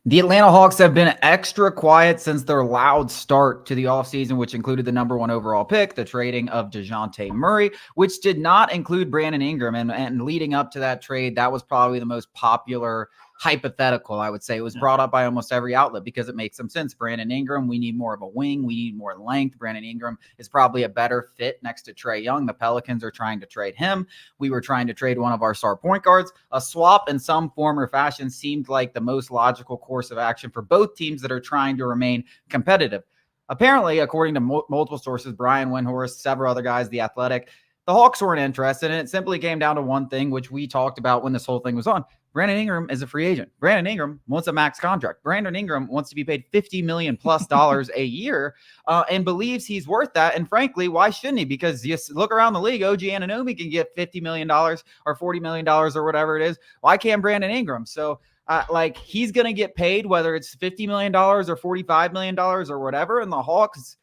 The Atlanta Hawks have been extra quiet since their loud start to the offseason, which included the number one overall pick, the trading of Dejounte Murray, which did not include Brandon Ingram. And leading up to that trade, that was probably the most popular hypothetical, I would say. It was brought up by almost every outlet because it makes some sense. Brandon Ingram, we need more of a wing. We need more length. Brandon Ingram is probably a better fit next to Trae Young. The Pelicans are trying to trade him. We were trying to trade one of our star point guards. A swap in some form or fashion seemed like the most logical course of action for both teams that are trying to remain competitive. Apparently, according to multiple sources, Brian Windhorst, several other guys, The Athletic, the Hawks weren't interested, and it simply came down to one thing, which we talked about when this whole thing was on. Brandon Ingram is a free agent. Brandon Ingram wants a max contract. Brandon Ingram wants to be paid $50 million plus a year and believes he's worth that. And frankly, why shouldn't he? Because you look around the league, OG Anunoby can get $50 million or $40 million or whatever it is. Why can't Brandon Ingram? So he's going to get paid, whether it's $50 million or $45 million or whatever. And the Hawks,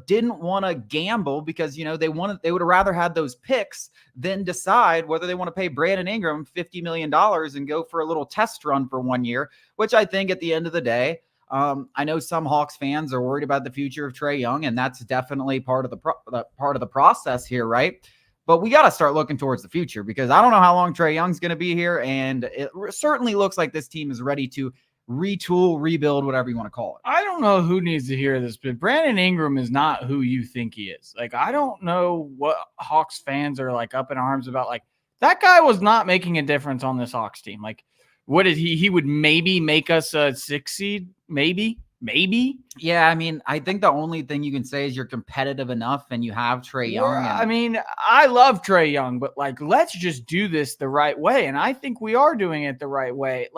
didn't want to gamble because, they would have rather had those picks than decide whether they want to pay Brandon Ingram $50 million and go for a little test run for 1 year, which I think at the end of the day, I know some Hawks fans are worried about the future of Trae Young, and that's definitely part of the process here, right? But we got to start looking towards the future because I don't know how long Trae Young's going to be here, and it certainly looks like this team is ready to retool, rebuild, whatever you want to call it. I don't know who needs to hear this, but Brandon Ingram is not who you think he is. I don't know what Hawks fans are up in arms about. That guy was not making a difference on this Hawks team. What did he would maybe make us a 6 seed? Maybe. Yeah, I mean, I think the only thing you can say is you're competitive enough and you have Trae Young. I love Trae Young, but let's just do this the right way. And I think we are doing it the right way.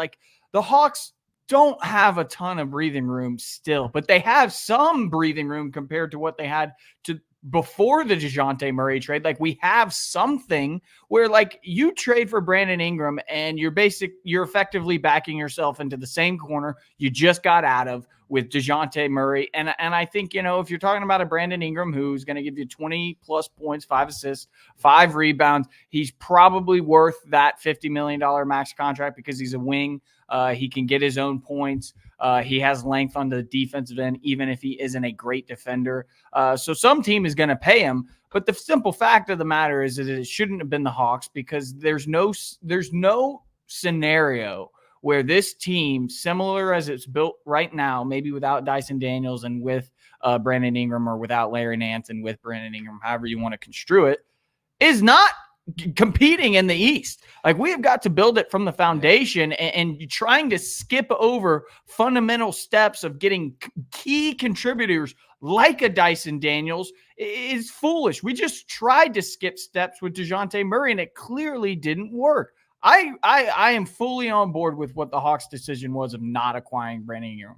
The Hawks don't have a ton of breathing room still, but they have some breathing room compared to what they had to before the Dejounte Murray trade. We have something where you trade for Brandon Ingram and you're effectively backing yourself into the same corner you just got out of with Dejounte Murray. And I think, if you're talking about a Brandon Ingram who's going to give you 20 plus points, 5 assists, 5 rebounds, he's probably worth that $50 million max contract because he's a wing. He can get his own points. He has length on the defensive end, even if he isn't a great defender. So some team is going to pay him. But the simple fact of the matter is that it shouldn't have been the Hawks because there's no scenario where this team, similar as it's built right now, maybe without Dyson Daniels and with Brandon Ingram, or without Larry Nance and with Brandon Ingram, however you want to construe it, is not competing in the East. We have got to build it from the foundation, and trying to skip over fundamental steps of getting key contributors like a Dyson Daniels is foolish. We just tried to skip steps with Dejounte Murray, and it clearly didn't work. I am fully on board with what the Hawks' decision was of not acquiring Brandon Ingram.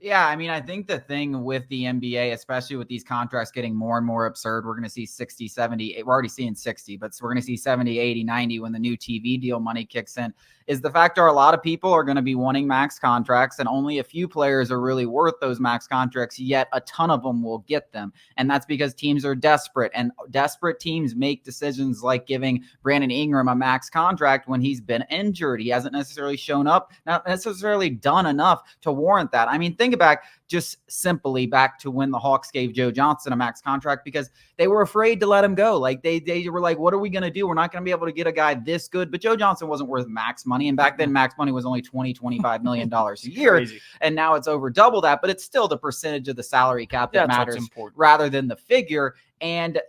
Yeah, I mean, I think the thing with the NBA, especially with these contracts getting more and more absurd, we're going to see 60, 70, we're already seeing 60, but we're going to see 70, 80, 90 when the new TV deal money kicks in, is the fact that a lot of people are going to be wanting max contracts, and only a few players are really worth those max contracts, yet a ton of them will get them. And that's because teams are desperate, and desperate teams make decisions like giving Brandon Ingram a max contract when he's been injured. He hasn't necessarily shown up, not necessarily done enough to warrant that. I mean, think back to when the Hawks gave Joe Johnson a max contract because they were afraid to let him go. They were like, what are we going to do? We're not going to be able to get a guy this good. But Joe Johnson wasn't worth max money. And back then, max money was only $25 million a year. Crazy. And now it's over double that. But it's still the percentage of the salary cap that matters rather than the figure. And,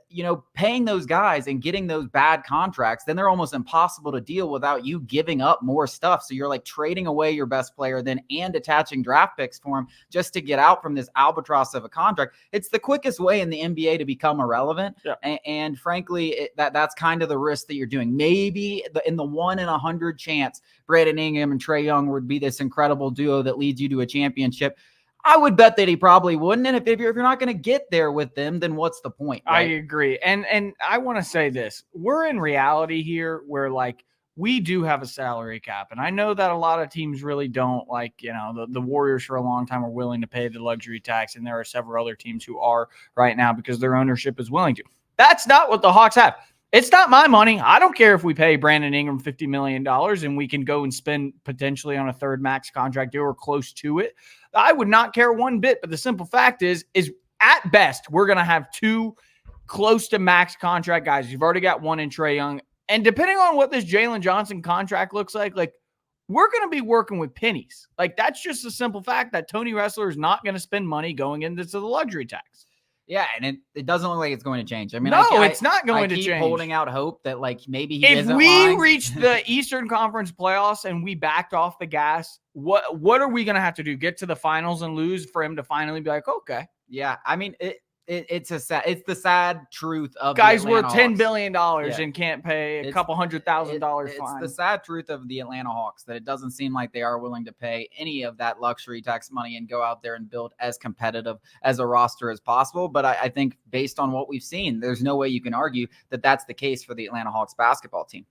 paying those guys and getting those bad contracts, then they're almost impossible to deal without you giving up more stuff. So you're trading away your best player and attaching draft picks for him just to get out from this albatross of a contract. It's the quickest way in the NBA to become irrelevant. Yeah. And frankly, that's kind of the risk that you're doing. Maybe in the 1 in 100 chance, Brandon Ingram and Trae Young would be this incredible duo that leads you to a championship. I would bet that he probably wouldn't. And if you're not going to get there with them, then what's the point? Right? I agree. And I want to say this. We're in reality here where we do have a salary cap. And I know that a lot of teams really don't. The Warriors for a long time are willing to pay the luxury tax. And there are several other teams who are right now because their ownership is willing to. That's not what the Hawks have. It's not my money. I don't care if we pay Brandon Ingram $50 million and we can go and spend potentially on a third max contract deal or close to it. I would not care one bit. But the simple fact is at best, we're going to have 2 close to max contract guys. You've already got one in Trae Young. And depending on what this Jalen Johnson contract looks like we're going to be working with pennies. That's just a simple fact that Tony Ressler is not going to spend money going into the luxury tax. Yeah, and it doesn't look like it's going to change. I mean, no, it's not going to change. I keep holding out hope that maybe he if isn't we lying. reach the Eastern Conference playoffs and we backed off the gas, what are we going to have to do? Get to the finals and lose for him to finally be like, okay. Yeah, I mean, it's the sad truth of guys the worth Atlanta $10 billion Hawks. and can't pay a couple $100,000 fine. It's the sad truth of the Atlanta Hawks that it doesn't seem like they are willing to pay any of that luxury tax money and go out there and build as competitive as a roster as possible. But I think based on what we've seen, there's no way you can argue that that's the case for the Atlanta Hawks basketball team.